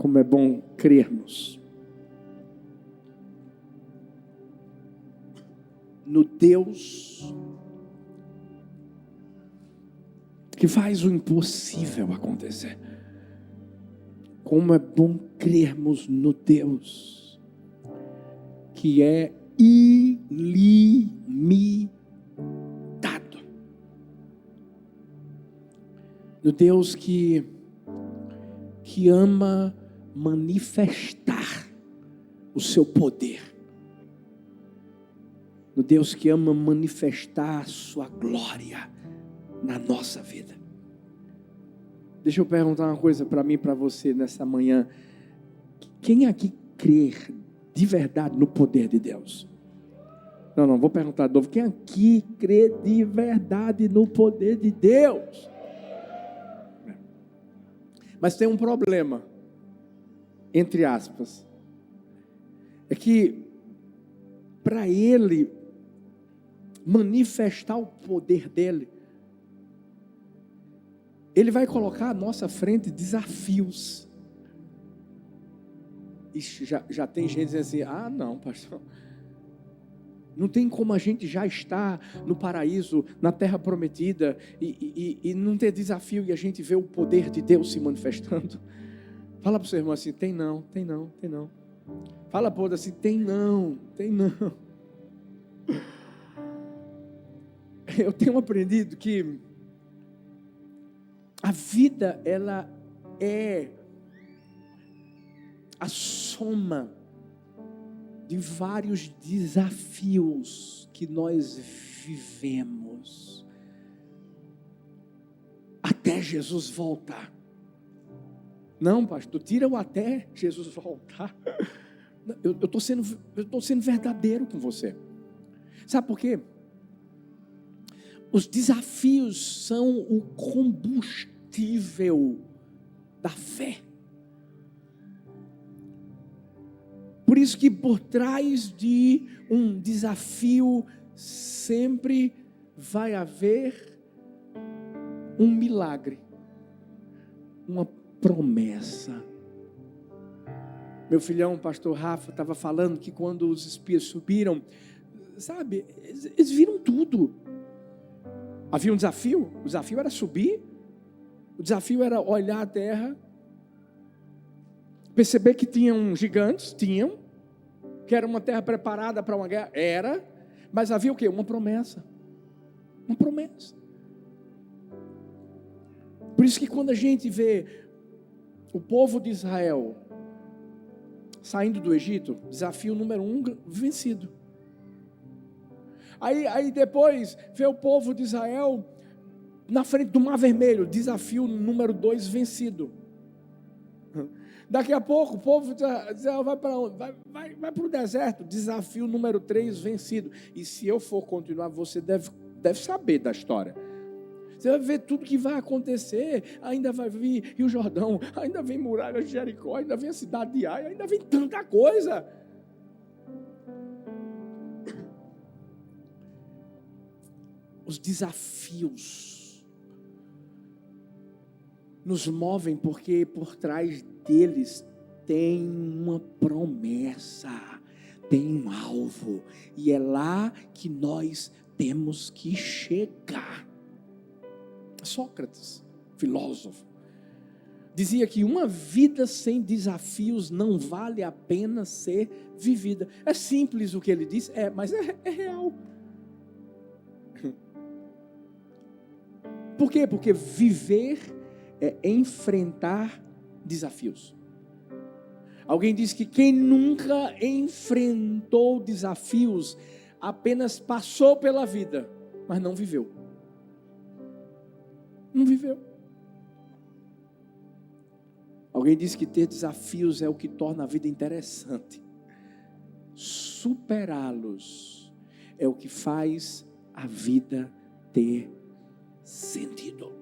Como é bom crermos no Deus que faz o impossível acontecer. Como é bom crermos no Deus que é ilimitado. No Deus que ama manifestar o seu poder. No Deus que ama manifestar a sua glória na nossa vida. Deixa eu perguntar uma coisa para mim e para você nessa manhã. Quem aqui crê de verdade no poder de Deus? Não, vou perguntar de novo. Quem aqui crê de verdade no poder de Deus? Mas tem um problema, entre aspas. É que para Ele manifestar o poder dEle, Ele vai colocar à nossa frente desafios. Ixi, já tem gente dizendo assim, não, pastor, não tem como a gente já estar no paraíso, na terra prometida, e não ter desafio, e a gente vê o poder de Deus se manifestando. Fala para o seu irmão assim, tem não. Fala para o outro assim, tem não. Eu tenho aprendido que a vida, ela é a soma de vários desafios que nós vivemos até Jesus voltar. Não, pastor, tira o até Jesus voltar. Eu estou sendo verdadeiro com você. Sabe por quê? Os desafios são o combustível da fé. Por isso que por trás de um desafio sempre vai haver um milagre, uma promessa. Meu filhão, o pastor Rafa, estava falando que quando os espias subiram, sabe, eles viram tudo. Havia um desafio, o desafio era subir, o desafio era olhar a terra, perceber que tinham gigantes, que era uma terra preparada para uma guerra, mas havia o quê? Uma promessa. Por isso que quando a gente vê o povo de Israel saindo do Egito, desafio número 1 vencido. Aí depois vê o povo de Israel na frente do Mar Vermelho, desafio número 2 vencido. Daqui a pouco o povo de Israel vai para onde? Vai para o deserto, desafio número 3 vencido. E se eu for continuar, você deve saber da história. Você vai ver tudo que vai acontecer. Ainda vai vir Rio Jordão, ainda vem muralha de Jericó, ainda vem a cidade de Ai, ainda vem tanta coisa. Os desafios nos movem porque por trás deles tem uma promessa, tem um alvo, e é lá que nós temos que chegar. Sócrates, filósofo, dizia que uma vida sem desafios não vale a pena ser vivida. É simples o que ele diz, mas é real. Por quê? Porque viver é enfrentar desafios. Alguém diz que quem nunca enfrentou desafios apenas passou pela vida, mas não viveu. Alguém diz que ter desafios é o que torna a vida interessante. Superá-los é o que faz a vida ter sentido.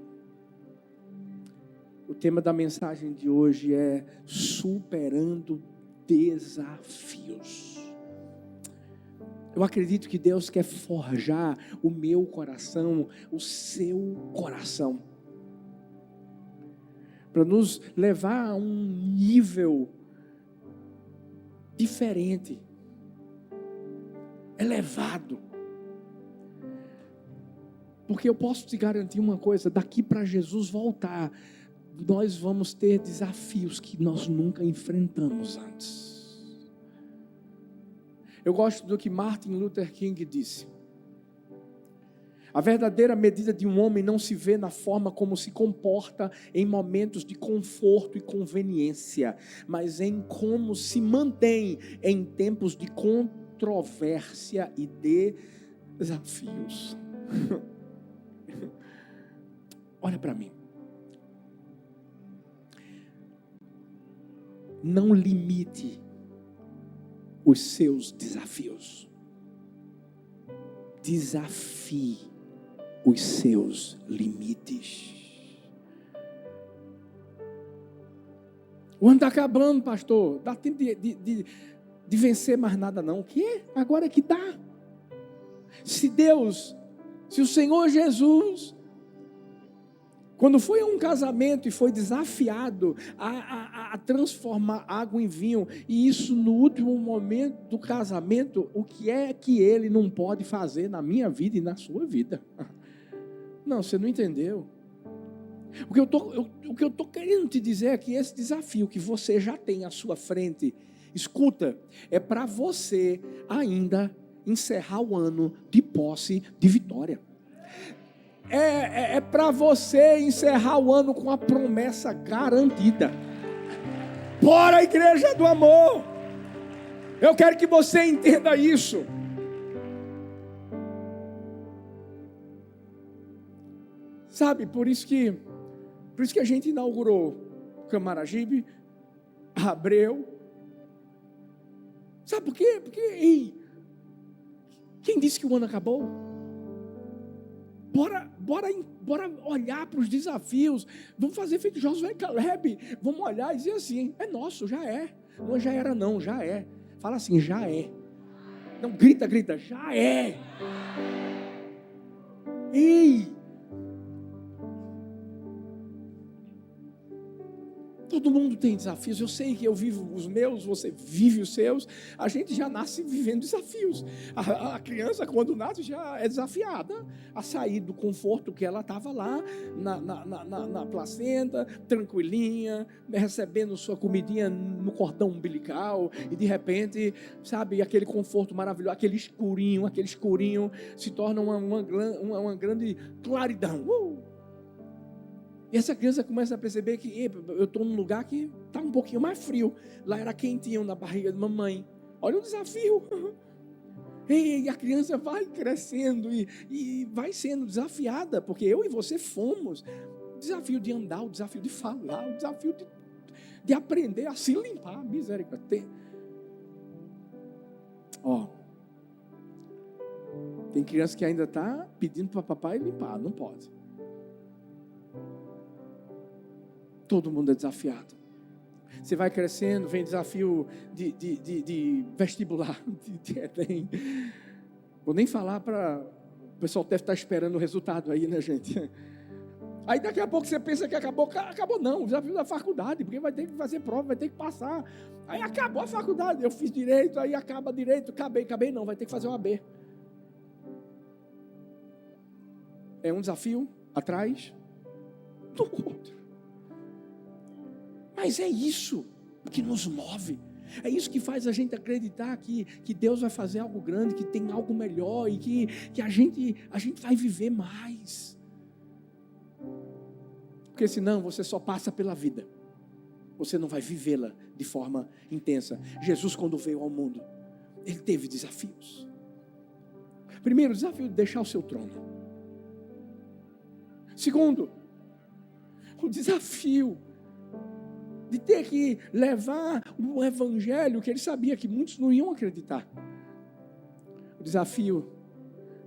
O tema da mensagem de hoje é superando desafios. Eu acredito que Deus quer forjar o meu coração, o seu coração. para nos levar a um nível diferente, elevado. Porque eu posso te garantir uma coisa: daqui para Jesus voltar, nós vamos ter desafios que nós nunca enfrentamos antes. Eu gosto do que Martin Luther King disse: a verdadeira medida de um homem não se vê na forma como se comporta em momentos de conforto e conveniência, mas em como se mantém em tempos de controvérsia e de desafios. Olha para mim. Não limite os seus desafios. Desafie os seus limites. O ano está acabando, pastor. Dá tempo de vencer mais nada não. O quê? Agora é que dá. Se o Senhor Jesus, quando foi a um casamento e foi desafiado a transformar água em vinho, e isso no último momento do casamento, o que é que ele não pode fazer na minha vida e na sua vida? Não, você não entendeu. O que eu estou querendo te dizer é que esse desafio que você já tem à sua frente, escuta, é para você ainda encerrar o ano de posse de vitória. É para você encerrar o ano com a promessa garantida. Bora, igreja do amor! Eu quero que você entenda isso. Sabe, por isso que a gente inaugurou Camaragibe, Abreu. Sabe por quê? Porque, quem disse que o ano acabou? Bora olhar para os desafios. Vamos fazer feito Josué e Caleb. Vamos olhar e dizer assim: é nosso, já é. Não já era não, já é. Fala assim, já é. Não, grita, já é. Ei! Todo mundo tem desafios. Eu sei que eu vivo os meus, você vive os seus. A gente já nasce vivendo desafios. A criança, quando nasce, já é desafiada a sair do conforto que ela estava lá na placenta, tranquilinha, recebendo sua comidinha no cordão umbilical, e de repente, sabe, aquele conforto maravilhoso, aquele escurinho se torna uma grande claridão. E essa criança começa a perceber que eu estou num lugar que está um pouquinho mais frio. Lá era quentinho na barriga de mamãe. Olha o desafio. E a criança vai crescendo e vai sendo desafiada, porque eu e você fomos. O desafio de andar, o desafio de falar, o desafio de aprender a se limpar. Misericórdia. Tem criança que ainda está pedindo para papai limpar, não pode. Todo mundo é desafiado. Você vai crescendo, vem desafio de vestibular, de Enem. Vou nem falar para... O pessoal deve estar esperando o resultado aí, né, gente? Aí daqui a pouco você pensa que acabou não, o desafio da faculdade, porque vai ter que fazer prova, vai ter que passar. Aí acabou a faculdade, eu fiz direito, aí acaba direito, acabei não, vai ter que fazer uma AB. É um desafio atrás do outro. Mas é isso que nos move. É isso que faz a gente acreditar que Deus vai fazer algo grande, que tem algo melhor e que a gente vai viver mais. Porque senão você só passa pela vida. Você não vai vivê-la de forma intensa. Jesus, quando veio ao mundo, ele teve desafios. Primeiro, o desafio de deixar o seu trono. Segundo, o desafio de ter que levar o evangelho que ele sabia que muitos não iam acreditar. O desafio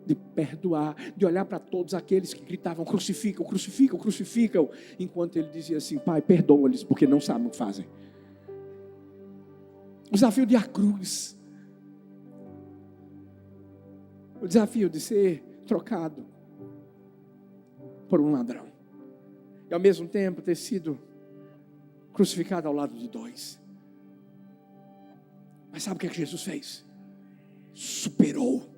de perdoar, de olhar para todos aqueles que gritavam: crucificam, crucificam, crucificam, enquanto ele dizia assim: Pai, perdoa-lhes porque não sabem o que fazem. O desafio de ir à cruz. O desafio de ser trocado por um ladrão. E ao mesmo tempo ter sido crucificado ao lado de 2. Mas sabe o que é que Jesus fez? Superou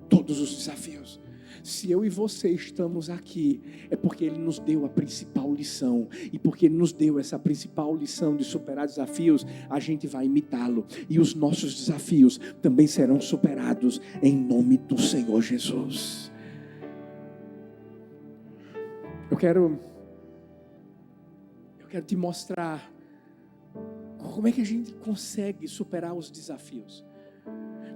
todos os desafios. Se eu e você estamos aqui, é porque Ele nos deu a principal lição. E porque Ele nos deu essa principal lição de superar desafios, a gente vai imitá-lo. E os nossos desafios também serão superados em nome do Senhor Jesus. Eu quero te mostrar como é que a gente consegue superar os desafios.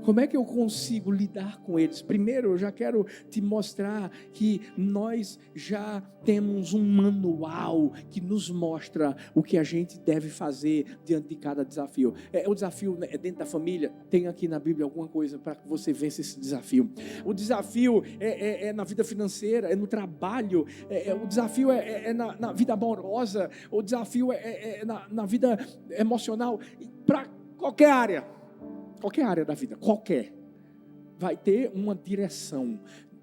Como é que eu consigo lidar com eles? Primeiro, eu já quero te mostrar que nós já temos um manual que nos mostra o que a gente deve fazer diante de cada desafio. O desafio é dentro da família. Tem aqui na Bíblia alguma coisa para que você vença esse desafio. O desafio é na vida financeira, é no trabalho. O desafio é na vida amorosa. O desafio é na vida emocional. Para qualquer área da vida, vai ter uma direção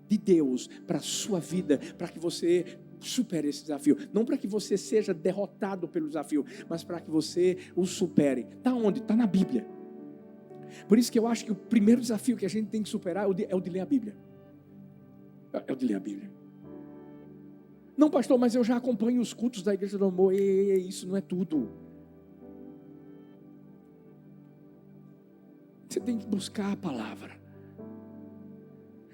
de Deus para a sua vida, para que você supere esse desafio. Não para que você seja derrotado pelo desafio, mas para que você o supere. Está onde? Está na Bíblia. Por isso que eu acho que o primeiro desafio que a gente tem que superar é o de ler a Bíblia. É o de ler a Bíblia. Não, pastor, mas eu já acompanho os cultos da Igreja do Amor. Isso não é tudo. Você tem que buscar a palavra.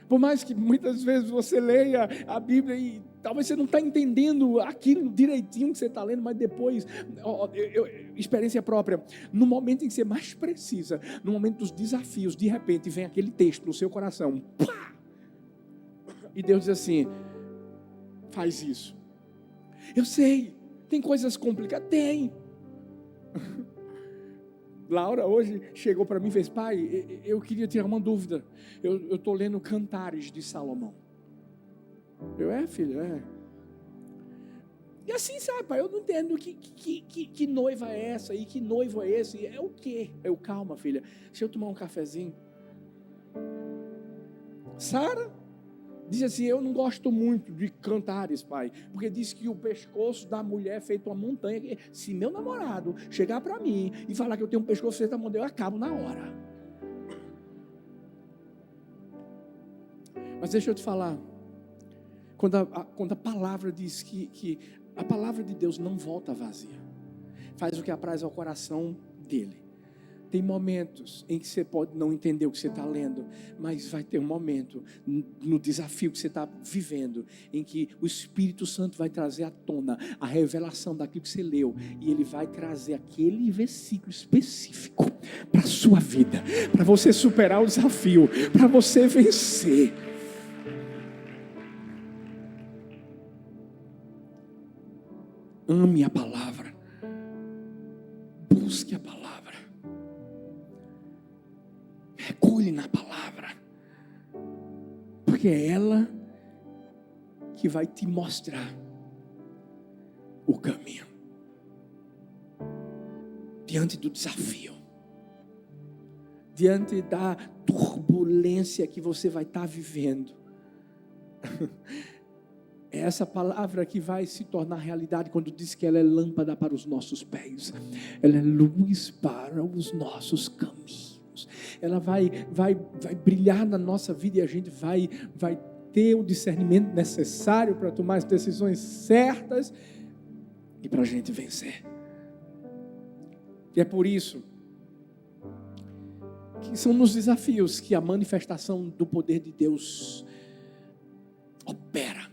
Por mais que muitas vezes você leia a Bíblia e talvez você não está entendendo aquilo direitinho que você está lendo, mas depois, experiência própria, no momento em que você mais precisa, no momento dos desafios, de repente vem aquele texto no seu coração, pá! E Deus diz assim, faz isso. Eu sei, tem coisas complicadas, tem. Laura hoje chegou para mim e fez, pai, eu queria tirar uma dúvida. Eu estou lendo Cantares de Salomão. Filho. E assim, sabe, pai, eu não entendo que noiva é essa e que noivo é esse. É o quê? Calma, filha, deixa eu tomar um cafezinho. Sara diz assim, eu não gosto muito de Cantares, pai, porque diz que o pescoço da mulher é feito uma montanha. Se meu namorado chegar para mim e falar que eu tenho um pescoço feito uma montanha, eu acabo na hora. Mas deixa eu te falar, quando a palavra diz que a palavra de Deus não volta vazia, faz o que apraz ao coração dele. Tem momentos em que você pode não entender o que você está lendo, mas vai ter um momento no desafio que você está vivendo, em que o Espírito Santo vai trazer à tona a revelação daquilo que você leu, e ele vai trazer aquele versículo específico para a sua vida, para você superar o desafio, para você vencer. Ame a palavra, busque a palavra. Mergulhe na palavra, porque é ela que vai te mostrar o caminho diante do desafio, diante da turbulência que você vai estar vivendo. É essa palavra que vai se tornar realidade quando diz que ela é lâmpada para os nossos pés, ela é luz para os nossos caminhos. Ela vai brilhar na nossa vida e a gente vai ter o discernimento necessário para tomar as decisões certas e para a gente vencer. E é por isso que são nos desafios que a manifestação do poder de Deus opera.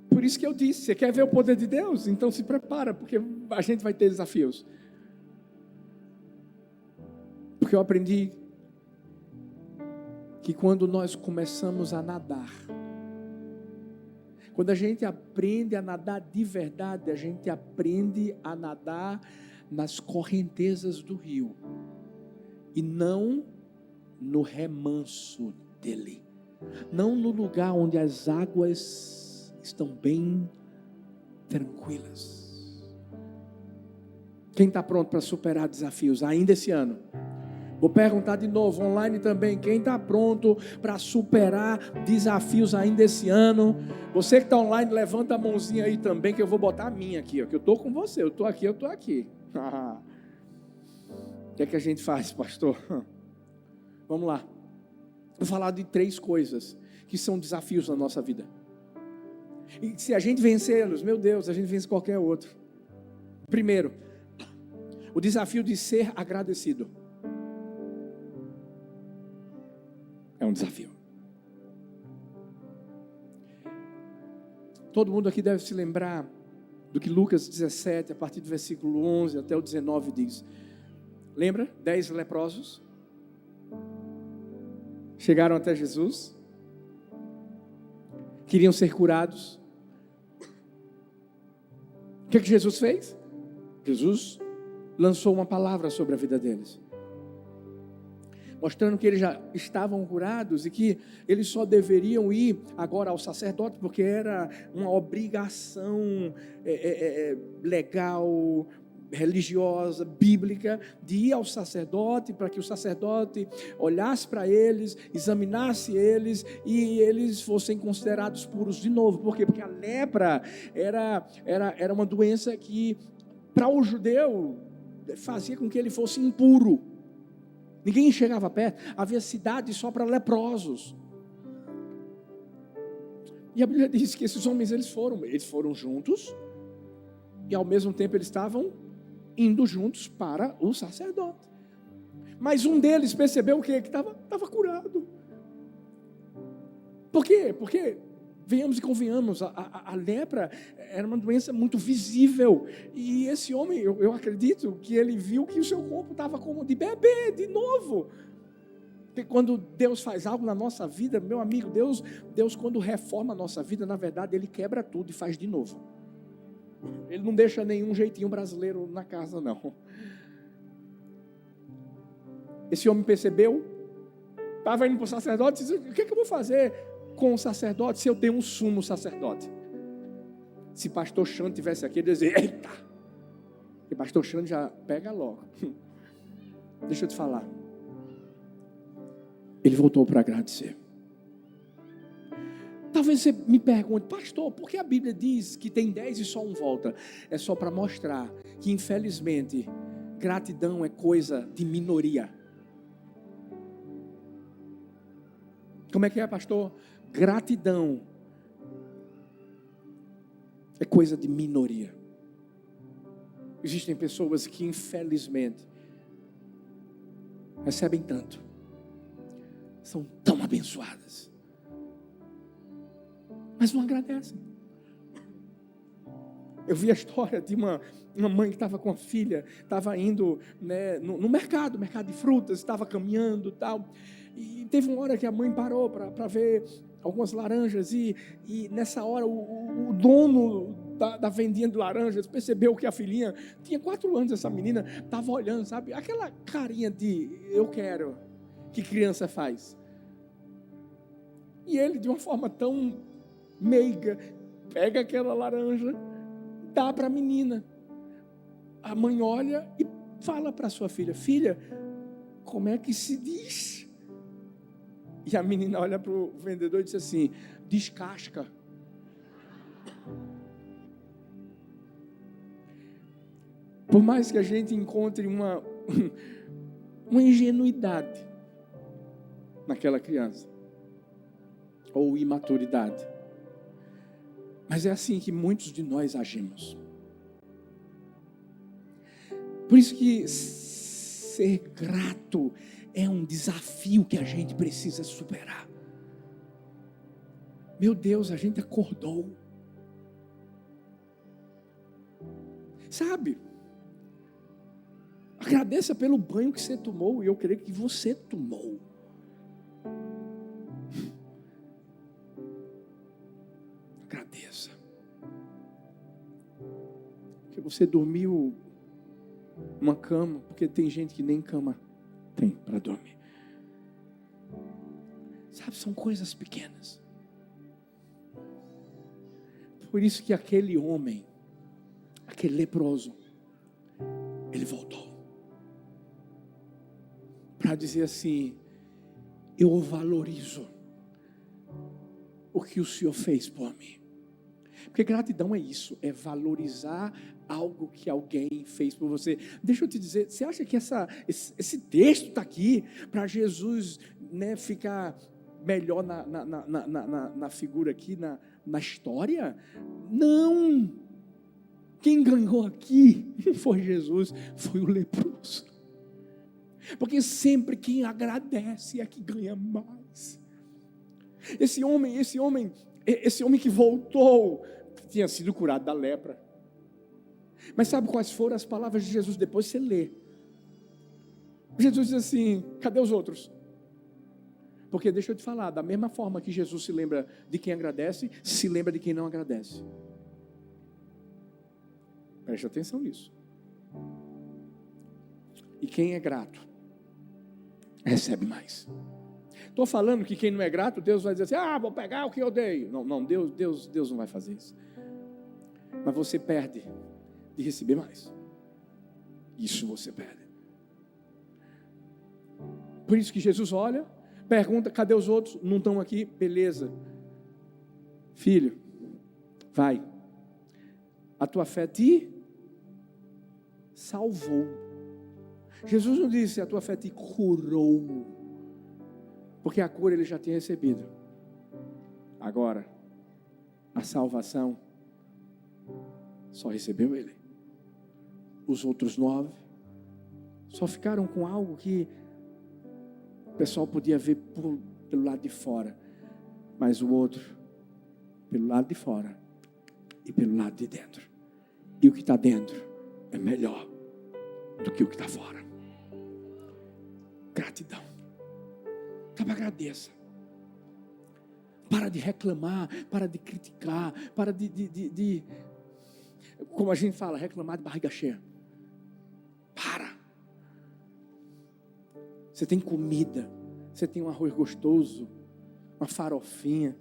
Por isso que eu disse, você quer ver o poder de Deus? Então se prepara, porque a gente vai ter desafios. Porque eu aprendi que quando nós começamos a nadar, quando a gente aprende a nadar de verdade, a gente aprende a nadar nas correntezas do rio e não no remanso dele, não no lugar onde as águas estão bem tranquilas. Quem está pronto para superar desafios ainda esse ano? Vou perguntar de novo, online também, quem está pronto para superar desafios ainda esse ano? Você que está online, levanta a mãozinha aí também, que eu vou botar a minha aqui, ó, que eu estou com você, eu estou aqui. O que é que a gente faz, pastor? Vamos lá. Vou falar de 3 coisas que são desafios na nossa vida. E se a gente vencê-los, meu Deus, a gente vence qualquer outro. Primeiro, o desafio de ser agradecido. É um desafio. Todo mundo aqui deve se lembrar do que Lucas 17, a partir do versículo 11 até o 19 diz. Lembra? 10 leprosos chegaram até Jesus, queriam ser curados. O que Jesus fez? Jesus lançou uma palavra sobre a vida deles, mostrando que eles já estavam curados e que eles só deveriam ir agora ao sacerdote, porque era uma obrigação legal, religiosa, bíblica, de ir ao sacerdote, para que o sacerdote olhasse para eles, examinasse eles e eles fossem considerados puros de novo. Por quê? Porque a lepra era uma doença que, para o judeu, fazia com que ele fosse impuro. Ninguém chegava perto, havia cidades só para leprosos. E a Bíblia diz que esses homens, eles foram juntos, e ao mesmo tempo eles estavam indo juntos para o sacerdote. Mas um deles percebeu o quê? Que estava curado. Por quê? Porque, venhamos e convenhamos, a lepra era uma doença muito visível. E esse homem, eu acredito que ele viu que o seu corpo estava como de bebê, de novo. Porque quando Deus faz algo na nossa vida, meu amigo, Deus quando reforma a nossa vida, na verdade, Ele quebra tudo e faz de novo. Ele não deixa nenhum jeitinho brasileiro na casa, não. Esse homem percebeu, estava indo para o sacerdote, disse, o que eu vou fazer com o sacerdote se eu tenho um sumo sacerdote? Se pastor Xande tivesse aqui, ele ia dizer, eita! E pastor Xande já pega logo. Deixa eu te falar. Ele voltou para agradecer. Talvez você me pergunte, pastor, por que a Bíblia diz que tem 10 e só um volta? É só para mostrar que, infelizmente, gratidão é coisa de minoria. Como é que é, pastor? Gratidão é coisa de minoria. Existem pessoas que, infelizmente, recebem tanto, são tão abençoadas, mas não agradecem. Eu vi a história de uma mãe que estava com a filha, estava indo, né, no mercado de frutas, estava caminhando e tal, e teve uma hora que a mãe parou para ver algumas laranjas, e nessa hora o dono da vendinha de laranjas percebeu que a filhinha, tinha 4 anos, essa menina, estava olhando, sabe, aquela carinha de eu quero, que criança faz. E ele, de uma forma tão meiga, pega aquela laranja, dá para a menina. A mãe olha e fala para sua filha, filha, como é que se diz? E a menina olha para o vendedor e diz assim, descasca. Por mais que a gente encontre uma ingenuidade naquela criança, ou imaturidade, mas é assim que muitos de nós agimos. Por isso que ser grato é um desafio que a gente precisa superar. Meu Deus, a gente acordou. Sabe? Agradeça pelo banho que você tomou, e eu creio que você tomou. Agradeça. Que você dormiu numa cama, porque tem gente que nem cama tem para dormir. Sabe, são coisas pequenas. Por isso que aquele homem, aquele leproso, ele voltou para para dizer assim: eu valorizo o que o Senhor fez por mim. Porque gratidão é isso, é valorizar algo que alguém fez por você. Deixa eu te dizer, você acha que esse texto está aqui para Jesus, né, ficar melhor na figura aqui, na história? Não! Quem ganhou aqui não foi Jesus, foi o leproso. Porque sempre quem agradece é que ganha mais. Esse homem que voltou, tinha sido curado da lepra. Mas sabe quais foram as palavras de Jesus? Depois você lê. Jesus diz assim: cadê os outros? Porque deixa eu te falar, da mesma forma que Jesus se lembra de quem agradece, se lembra de quem não agradece. Preste atenção nisso. E quem é grato recebe mais. Estou falando que quem não é grato, Deus vai dizer assim: vou pegar o que eu dei. Não, Deus não vai fazer isso. Mas você perde de receber mais. Isso você perde. Por isso que Jesus olha, pergunta: cadê os outros? Não estão aqui? Beleza. Filho, vai. A tua fé te salvou. Jesus não disse: a tua fé te curou. Porque a cura ele já tinha recebido. Agora, a salvação só recebeu ele. Os outros 9 só ficaram com algo que o pessoal podia ver pelo lado de fora. Mas o outro, pelo lado de fora e pelo lado de dentro. E o que está dentro é melhor do que o que está fora. Gratidão. Então agradeça. Para de reclamar, para de criticar, para de como a gente fala, reclamar de barriga cheia. Para. Você tem comida, você tem um arroz gostoso, uma farofinha,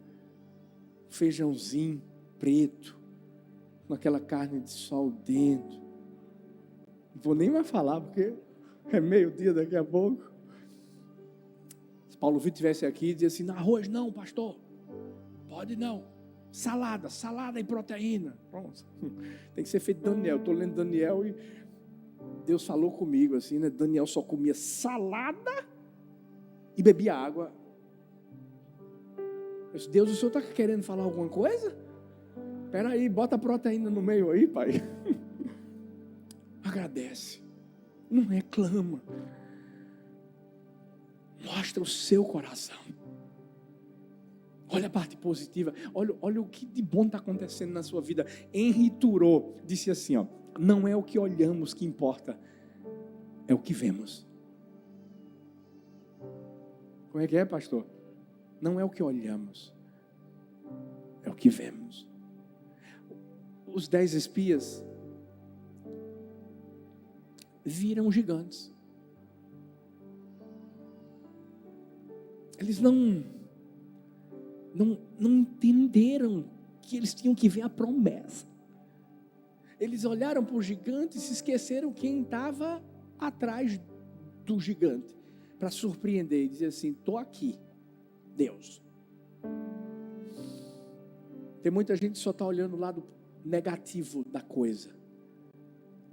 um feijãozinho preto, com aquela carne de sol dentro. Não vou nem mais falar, porque é meio-dia daqui a pouco. Se Paulo Vitor estivesse aqui e dizia assim: arroz não, pastor, pode não, salada e proteína. Pronto. Tem que ser feito Daniel. Estou lendo Daniel e Deus falou comigo assim, né? Daniel só comia salada e bebia água. Eu disse: Deus, o senhor está querendo falar alguma coisa? Espera aí, bota a proteína no meio aí, pai. Agradece, não reclama, mostra o seu coração. Olha a parte positiva, olha o que de bom está acontecendo na sua vida. Henri Thoreau disse assim, não é o que olhamos que importa, é o que vemos. Como é que é, pastor? Não é o que olhamos, é o que vemos. Os 10 espias viram gigantes. Eles não entenderam que eles tinham que ver a promessa. Eles olharam para o gigante e se esqueceram quem estava atrás do gigante, para surpreender e dizer assim: estou aqui, Deus. Tem muita gente que só está olhando o lado negativo da coisa,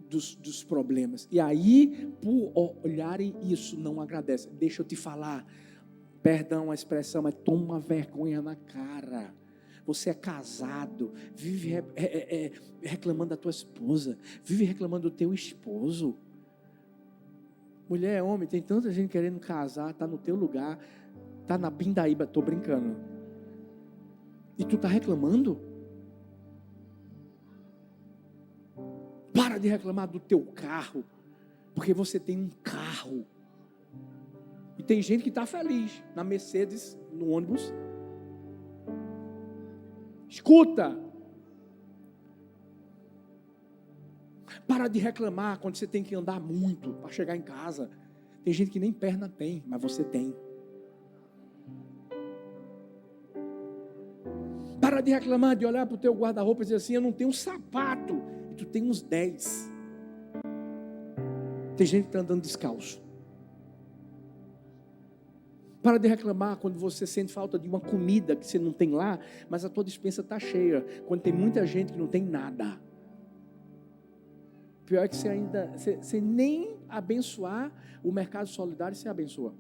dos problemas, e aí por olharem isso não agradece. Deixa eu te falar, perdão a expressão, mas toma uma vergonha na cara. Você é casado, vive reclamando da tua esposa, vive reclamando do teu esposo. Mulher, homem, tem tanta gente querendo casar, está no teu lugar, está na pindaíba, estou brincando, e tu está reclamando? Para de reclamar do teu carro, porque você tem um carro. E tem gente que está feliz na Mercedes, no ônibus. Escuta. Para de reclamar quando você tem que andar muito para chegar em casa. Tem gente que nem perna tem, mas você tem. Para de reclamar, de olhar para o teu guarda-roupa e dizer assim: eu não tenho um sapato. E tu tem uns 10. Tem gente que está andando descalço. Para de reclamar quando você sente falta de uma comida que você não tem lá, mas a tua despensa está cheia. Quando tem muita gente que não tem nada. Pior é que você nem abençoar o mercado solidário, você abençoa.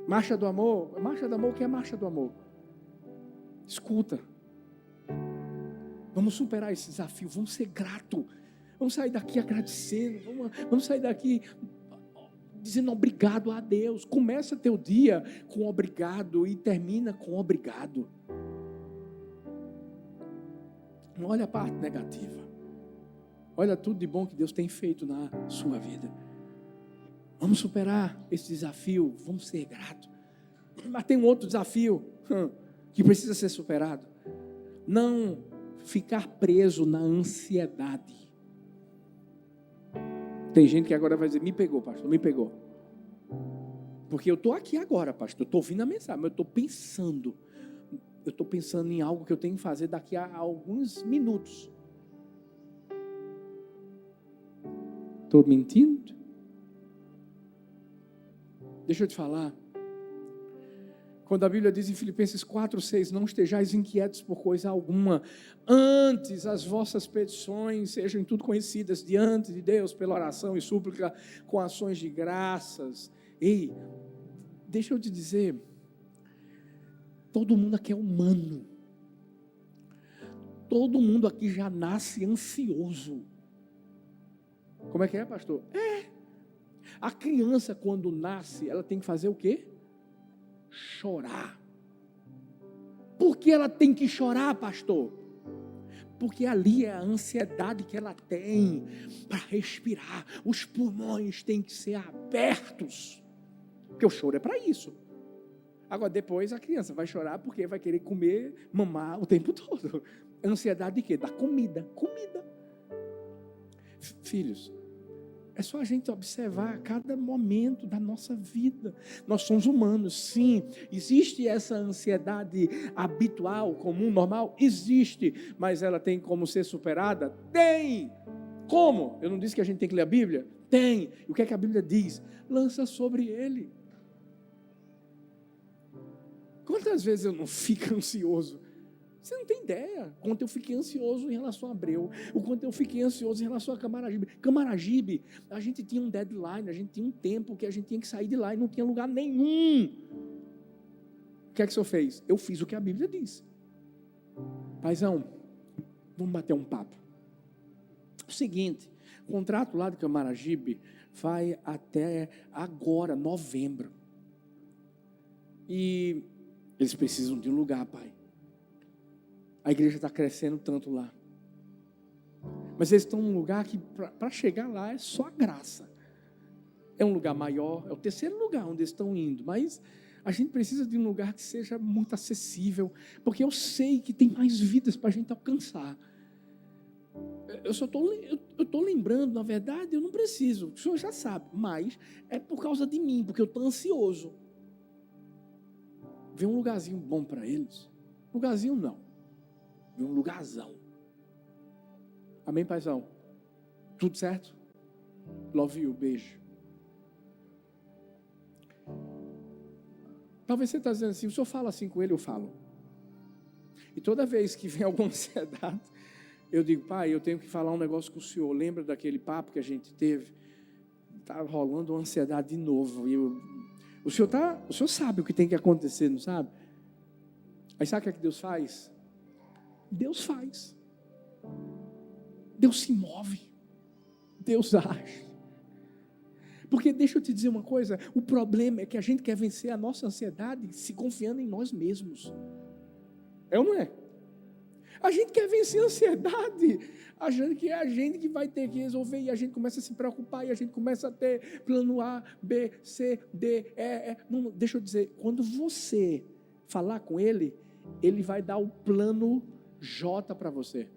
Marcha do amor, o que é marcha do amor? Escuta. Vamos superar esse desafio, vamos ser gratos. Vamos sair daqui agradecendo, vamos sair daqui dizendo obrigado a Deus. Começa teu dia com obrigado e termina com obrigado. Não olha a parte negativa. Olha tudo de bom que Deus tem feito na sua vida. Vamos superar esse desafio, vamos ser gratos. Mas tem um outro desafio que precisa ser superado. Não ficar preso na ansiedade. Tem gente que agora vai dizer, me pegou, pastor, me pegou. Porque eu estou aqui agora, pastor, eu estou ouvindo a mensagem, mas eu estou pensando em algo que eu tenho que fazer daqui a alguns minutos. Estou mentindo? Deixa eu te falar. Quando a Bíblia diz em Filipenses 4:6, não estejais inquietos por coisa alguma, antes as vossas petições sejam em tudo conhecidas diante de Deus, pela oração e súplica, com ações de graças. Ei, deixa eu te dizer, todo mundo aqui é humano, todo mundo aqui já nasce ansioso. Como é que é, pastor? A criança quando nasce, ela tem que fazer o quê? Chorar. Por que ela tem que chorar, pastor? Porque ali é a ansiedade que ela tem para respirar. Os pulmões têm que ser abertos. Porque o choro é para isso. Agora depois a criança vai chorar porque vai querer comer, mamar o tempo todo. Ansiedade de quê? Da comida. Comida. Filhos, é só a gente observar cada momento da nossa vida. Nós somos humanos, sim. Existe essa ansiedade habitual, comum, normal? Existe. Mas ela tem como ser superada? Tem. Como? Eu não disse que a gente tem que ler a Bíblia? Tem. E o que é que a Bíblia diz? Lança sobre ele. Quantas vezes eu não fico ansioso? Você não tem ideia o quanto eu fiquei ansioso em relação a Abreu, o quanto eu fiquei ansioso em relação a Camaragibe. Camaragibe, a gente tinha um deadline, a gente tinha um tempo que a gente tinha que sair de lá e não tinha lugar nenhum. O que é que o senhor fez? Eu fiz o que a Bíblia diz. Paizão, vamos bater um papo. O seguinte, o contrato lá de Camaragibe vai até agora, novembro. E eles precisam de um lugar, pai. A igreja está crescendo tanto lá. Mas eles estão num lugar que, para chegar lá, é só a graça. É um lugar maior, é o terceiro lugar onde eles estão indo. Mas a gente precisa de um lugar que seja muito acessível, porque eu sei que tem mais vidas para a gente alcançar. Eu estou lembrando, na verdade, eu não preciso, o senhor já sabe, mas é por causa de mim, porque eu estou ansioso. Vê um lugarzinho bom para eles. Lugarzinho não. Um lugarzão. Amém, paizão? Tudo certo? Love you, beijo. Talvez você está dizendo assim, o senhor fala assim com ele, eu falo. E toda vez que vem alguma ansiedade, eu digo, pai, eu tenho que falar um negócio com o senhor. Lembra daquele papo que a gente teve? Está rolando uma ansiedade de novo. E o senhor sabe o que tem que acontecer, não sabe? Aí sabe o que é que Deus faz? Deus faz. Deus se move. Deus age. Porque deixa eu te dizer uma coisa, o problema é que a gente quer vencer a nossa ansiedade se confiando em nós mesmos. É ou não é? A gente quer vencer a ansiedade, achando que é a gente que vai ter que resolver, e a gente começa a se preocupar, e a gente começa a ter plano A, B, C, D, E. Não, deixa eu dizer, quando você falar com ele, ele vai dar o plano J para você.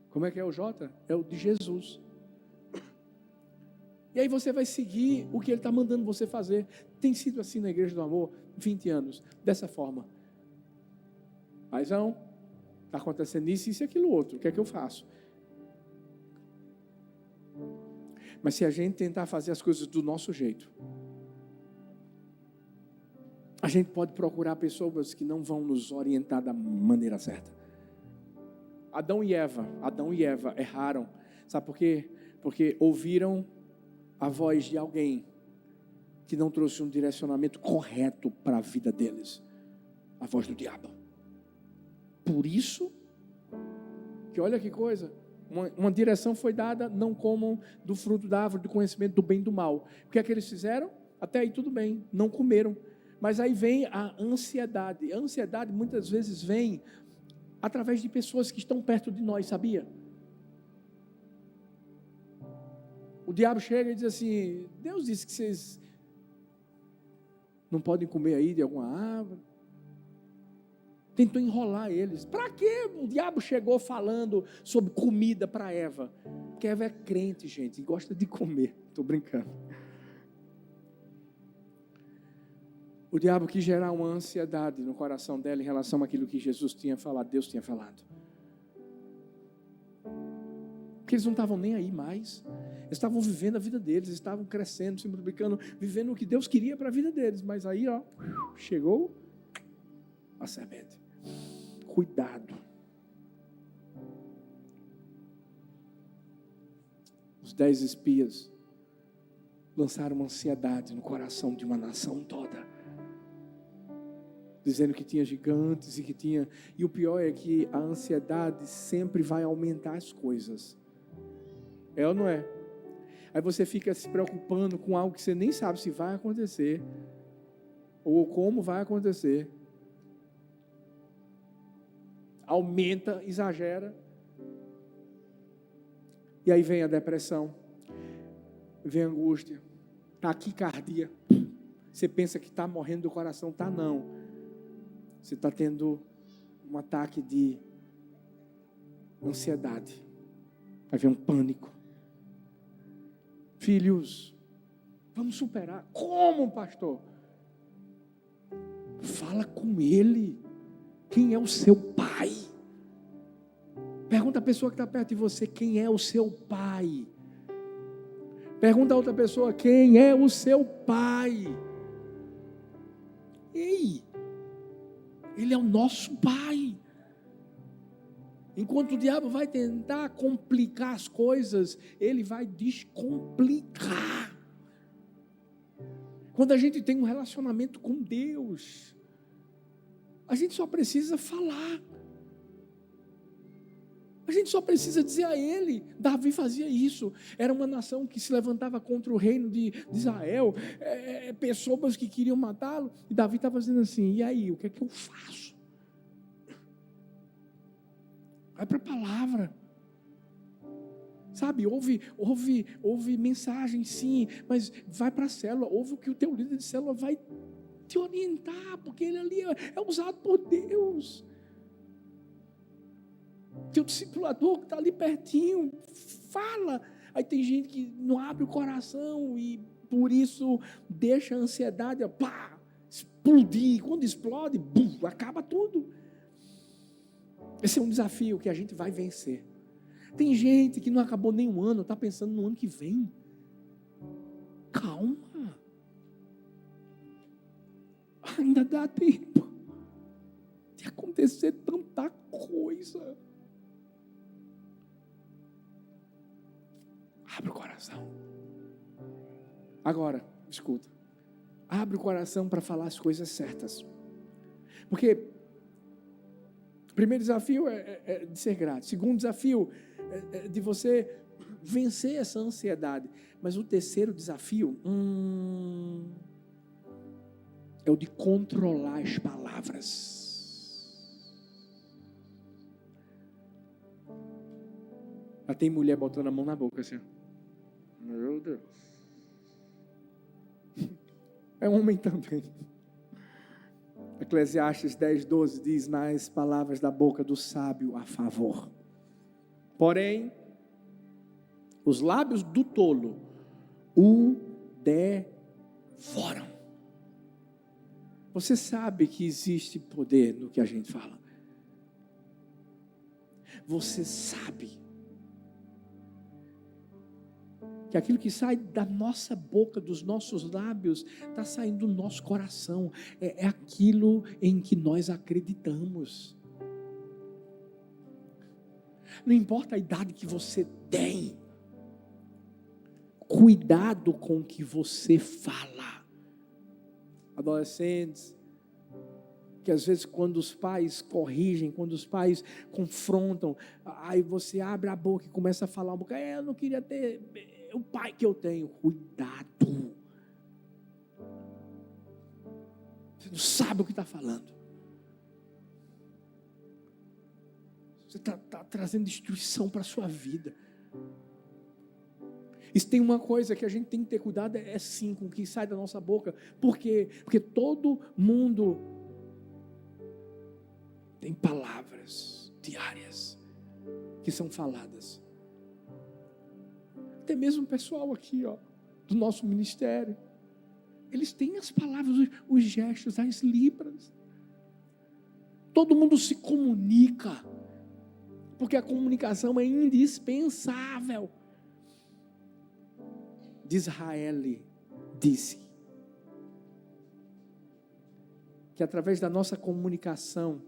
Como é que é o J? É o de Jesus. E aí você vai seguir o que ele está mandando você fazer. Tem sido assim na Igreja do Amor 20 anos, dessa forma. Paizão, está acontecendo isso e aquilo outro, o que é que eu faço? Mas se a gente tentar fazer as coisas do nosso jeito, A gente pode procurar pessoas que não vão nos orientar da maneira certa. Adão e Eva erraram. Sabe por quê? Porque ouviram a voz de alguém que não trouxe um direcionamento correto para a vida deles. A voz do diabo. Por isso, que olha que coisa, uma direção foi dada, não comam do fruto da árvore do conhecimento do bem e do mal. O que é que eles fizeram? Até aí tudo bem, não comeram. Mas aí vem a ansiedade. A ansiedade muitas vezes vem através de pessoas que estão perto de nós, sabia? O diabo chega e diz assim: Deus disse que vocês não podem comer aí de alguma árvore. Tentou enrolar eles. Para quê? O diabo chegou falando sobre comida para Eva. Porque Eva é crente, gente, e gosta de comer. Estou brincando. O diabo quis gerar uma ansiedade no coração dela em relação àquilo que Jesus tinha falado, Deus tinha falado. Porque eles não estavam nem aí mais. Eles estavam vivendo a vida deles, estavam crescendo, se multiplicando, vivendo o que Deus queria para a vida deles. Mas aí, chegou a serpente. Cuidado. Os 10 espias lançaram uma ansiedade no coração de uma nação toda, dizendo que tinha gigantes e que tinha... E o pior é que a ansiedade sempre vai aumentar as coisas. É ou não é? Aí você fica se preocupando com algo que você nem sabe se vai acontecer ou como vai acontecer. Aumenta, exagera. E aí vem a depressão, vem a angústia, taquicardia. Você pensa que está morrendo do coração, está não. Você está tendo um ataque de ansiedade. Vai vir um pânico. Filhos, vamos superar. Como, pastor? Fala com ele. Quem é o seu pai? Pergunta a pessoa que está perto de você, quem é o seu pai? Pergunta a outra pessoa, quem é o seu pai? Ei, ele é o nosso pai. Enquanto o diabo vai tentar complicar as coisas, ele vai descomplicar. Quando a gente tem um relacionamento com Deus, a gente só precisa falar. A gente só precisa dizer a ele. Davi fazia isso. Era uma nação que se levantava contra o reino de Israel. Pessoas que queriam matá-lo. E Davi estava dizendo assim: e aí, o que é que eu faço? Vai para a palavra. Sabe, ouve mensagem sim, mas vai para a célula. Ouve o que o teu líder de célula vai te orientar, porque ele ali é usado por Deus. Teu discipulador que está ali pertinho, fala. Aí tem gente que não abre o coração e por isso deixa a ansiedade explodir. Quando explode, acaba tudo. Esse é um desafio que a gente vai vencer. Tem gente que não acabou nem um ano, está pensando no ano que vem. Calma. Ainda dá tempo de acontecer tanta coisa. Abre o coração. Agora, escuta. Abre o coração para falar as coisas certas. Porque o primeiro desafio é de ser grato. O segundo desafio é de você vencer essa ansiedade. Mas o terceiro desafio é o de controlar as palavras. Já tem mulher botando a mão na boca assim. Meu Deus. É homem também. Eclesiastes 10:12 diz: nas palavras da boca do sábio a favor. Porém, os lábios do tolo o devoram. Você sabe que existe poder no que a gente fala. Você sabe que aquilo que sai da nossa boca, dos nossos lábios, está saindo do nosso coração. É aquilo em que nós acreditamos. Não importa a idade que você tem, cuidado com o que você fala. Adolescentes, que às vezes quando os pais corrigem, quando os pais confrontam, aí você abre a boca e começa a falar um bocado, eu não queria ter o pai que eu tenho. Cuidado. Você não sabe o que está falando. Você está trazendo destruição para a sua vida. Isso tem uma coisa que a gente tem que ter cuidado, sim, com o que sai da nossa boca. Por quê? Porque todo mundo tem palavras diárias que são faladas. Até mesmo o pessoal aqui, do nosso ministério, eles têm as palavras, os gestos, as libras. Todo mundo se comunica, porque a comunicação é indispensável. Disraeli disse que através da nossa comunicação,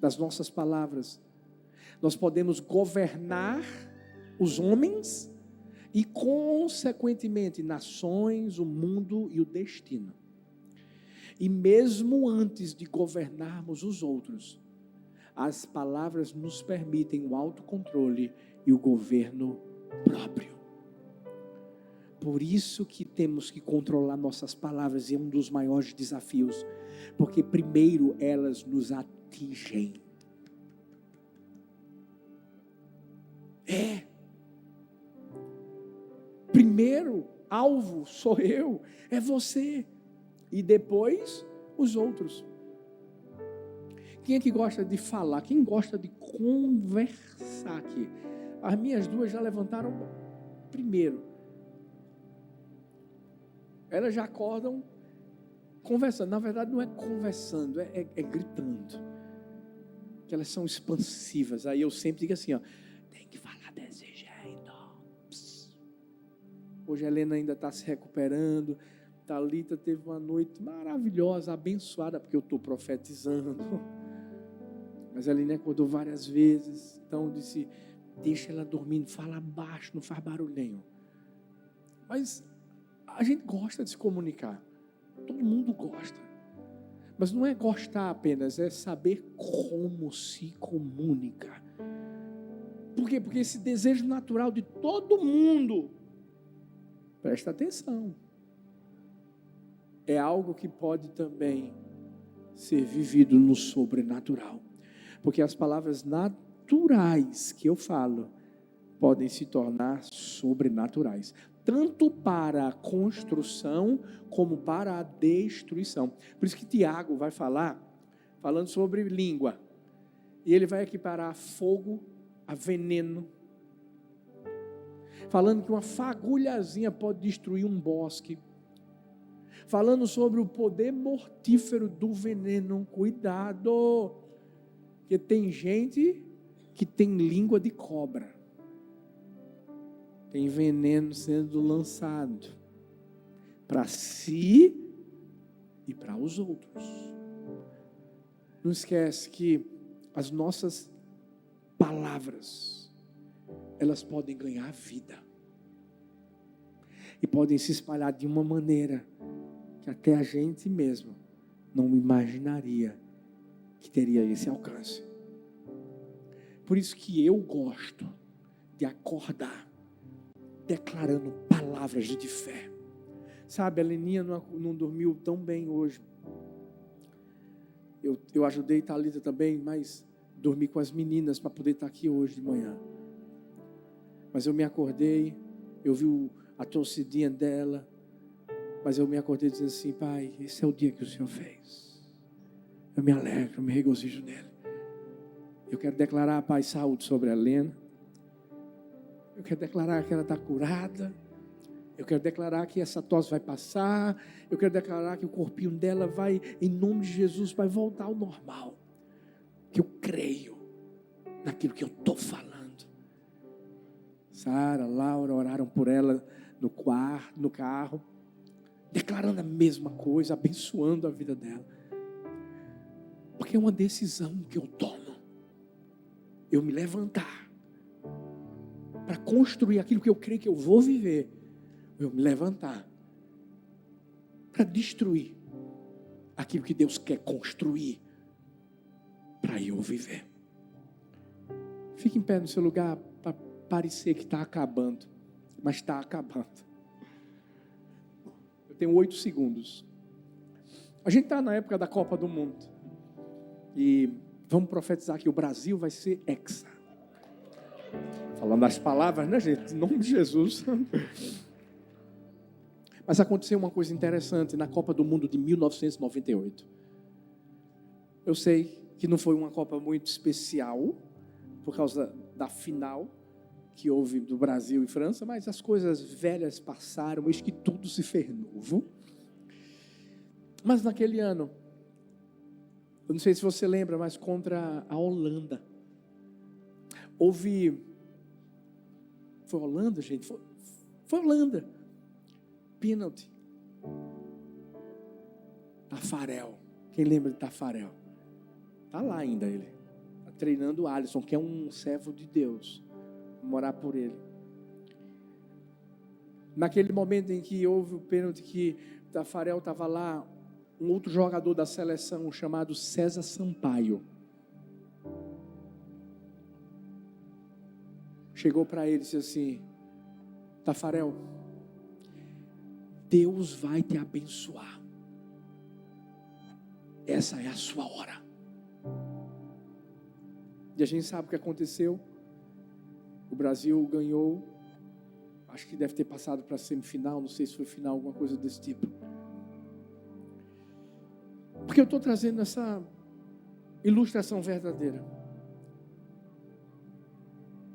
das nossas palavras, nós podemos governar os homens e, consequentemente, nações, o mundo e o destino. E mesmo antes de governarmos os outros, as palavras nos permitem o autocontrole e o governo próprio. Por isso que temos que controlar nossas palavras, e é um dos maiores desafios, porque primeiro elas nos atingem. Primeiro alvo sou eu, é você, e depois os outros. Quem é que gosta de falar? Quem gosta de conversar aqui? As minhas duas já levantaram primeiro. Elas já acordam conversando. Na verdade não é conversando, é gritando. Que elas são expansivas. Aí eu sempre digo assim, tem que falar desse jeito. Psst. Hoje a Helena ainda está se recuperando. Thalita teve uma noite maravilhosa, abençoada, porque eu estou profetizando. Mas a Helena acordou várias vezes. Então eu disse, deixa ela dormindo, fala baixo, não faz barulho nenhum. Mas a gente gosta de se comunicar. Todo mundo gosta. Mas não é gostar apenas, é saber como se comunica. Por quê? Porque esse desejo natural de todo mundo, presta atenção, é algo que pode também ser vivido no sobrenatural. Porque as palavras naturais que eu falo podem se tornar sobrenaturais. Tanto para a construção, como para a destruição. Por isso que Tiago vai falando sobre língua. E ele vai equiparar fogo a veneno. Falando que uma fagulhazinha pode destruir um bosque. Falando sobre o poder mortífero do veneno. Cuidado! Porque tem gente que tem língua de cobra. Tem veneno sendo lançado para si e para os outros. Não esquece que as nossas palavras, elas podem ganhar vida. E podem se espalhar de uma maneira que até a gente mesmo não imaginaria que teria esse alcance. Por isso que eu gosto de acordar declarando palavras de fé. Sabe, a Leninha não dormiu tão bem hoje. Eu ajudei a Thalita também, mas dormi com as meninas para poder estar aqui hoje de manhã. Mas eu me acordei, eu vi a torcidinha dela, mas eu me acordei dizendo assim, Pai, esse é o dia que o Senhor fez. Eu me alegro, eu me regozijo nele. Eu quero declarar, Pai, saúde sobre a Helena. Eu quero declarar que ela está curada. Eu quero declarar que essa tosse vai passar. Eu quero declarar que o corpinho dela vai, em nome de Jesus, vai voltar ao normal. Que eu creio naquilo que eu estou falando. Sara, Laura oraram por ela no carro, declarando a mesma coisa, abençoando a vida dela. Porque é uma decisão que eu tomo. Eu me levantar para construir aquilo que eu creio que eu vou viver. Eu me levantar para destruir aquilo que Deus quer construir para eu viver. Fique em pé no seu lugar para parecer que está acabando, mas está acabando. Eu tenho 8 segundos. A gente está na época da Copa do Mundo e vamos profetizar que o Brasil vai ser hexa. Falando as palavras, né, gente? Em nome de Jesus. Mas aconteceu uma coisa interessante na Copa do Mundo de 1998. Eu sei que não foi uma Copa muito especial, por causa da final que houve do Brasil e França, mas as coisas velhas passaram, eis que tudo se fez novo. Mas naquele ano, eu não sei se você lembra, mas contra a Holanda, foi Holanda, gente? Foi Holanda. Pênalti. Tafarel. Quem lembra de Tafarel? Está lá ainda ele. Está treinando o Alisson, que é um servo de Deus. Vou orar por ele. Naquele momento em que houve o pênalti, que Tafarel estava lá, um outro jogador da seleção chamado César Sampaio chegou para ele e disse assim: Tafarel, Deus vai te abençoar. Essa é a sua hora. E a gente sabe o que aconteceu. O Brasil ganhou. Acho que deve ter passado para a semifinal. Não sei se foi final, alguma coisa desse tipo. Porque eu estou trazendo essa ilustração verdadeira.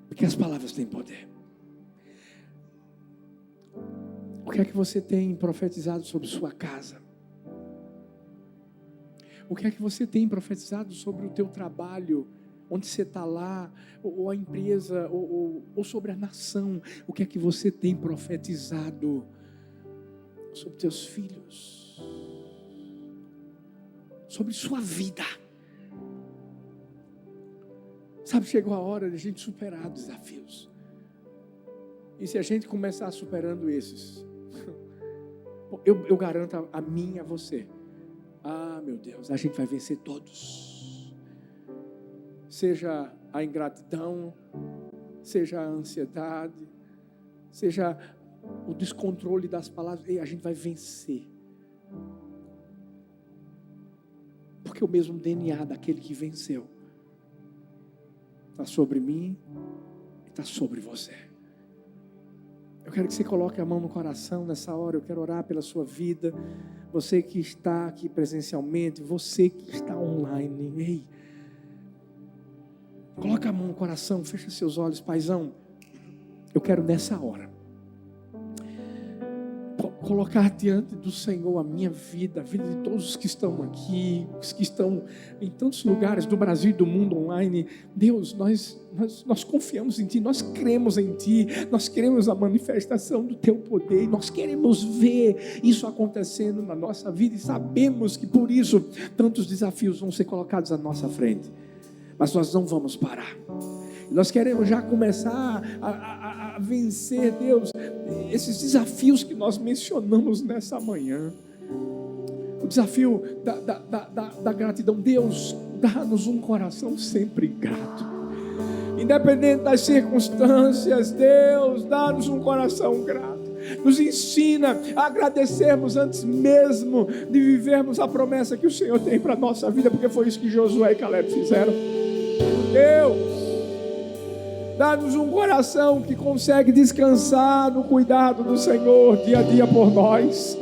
Porque as palavras têm poder. O que é que você tem profetizado sobre sua casa? O que é que você tem profetizado sobre o teu trabalho, onde você está lá, ou a empresa, ou sobre a nação? O que é que você tem profetizado sobre teus filhos? Sobre sua vida? Sabe, chegou a hora de a gente superar desafios. E se a gente começar superando esses, eu garanto a mim e a você, meu Deus, a gente vai vencer todos. Seja a ingratidão, seja a ansiedade, seja o descontrole das palavras, a gente vai vencer. Porque o mesmo DNA daquele que venceu está sobre mim e está sobre você. Eu quero que você coloque a mão no coração nessa hora. Eu quero orar pela sua vida. Você que está aqui presencialmente, você que está online. Ei, coloca a mão no coração, fecha seus olhos, paizão. Eu quero nessa hora colocar diante do Senhor a minha vida, a vida de todos os que estão aqui, os que estão em tantos lugares do Brasil e do mundo online. Deus, nós confiamos em Ti, nós cremos em Ti, nós queremos a manifestação do Teu poder, nós queremos ver isso acontecendo na nossa vida e sabemos que por isso tantos desafios vão ser colocados à nossa frente, mas nós não vamos parar. Nós queremos já começar a vencer, Deus, esses desafios que nós mencionamos nessa manhã. O desafio da gratidão. Deus, dá-nos um coração sempre grato. Independente das circunstâncias, Deus, dá-nos um coração grato. Nos ensina a agradecermos antes mesmo de vivermos a promessa que o Senhor tem para a nossa vida, porque foi isso que Josué e Caleb fizeram. Deus, dá-nos um coração que consegue descansar no cuidado do Senhor dia a dia por nós,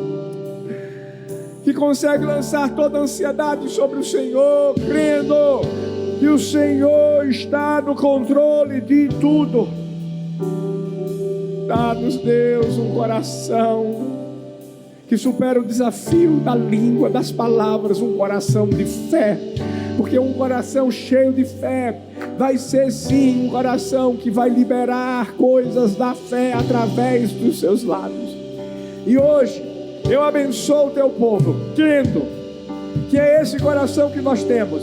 que consegue lançar toda a ansiedade sobre o Senhor, crendo que o Senhor está no controle de tudo. Dá-nos, Deus, um coração que supera o desafio da língua, das palavras, um coração de fé, porque um coração cheio de fé vai ser sim um coração que vai liberar coisas da fé através dos seus lábios. E hoje eu abençoo o teu povo, crendo que é esse coração que nós temos.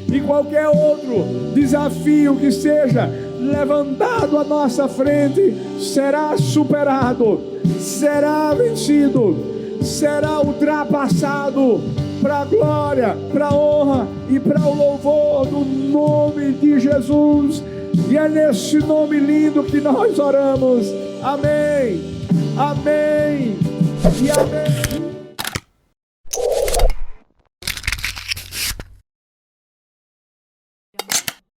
E qualquer outro desafio que seja levantado à nossa frente será superado, será vencido, será ultrapassado, para a glória, para a honra e para o louvor do nome de Jesus. E é nesse nome lindo que nós oramos. Amém, amém e amém.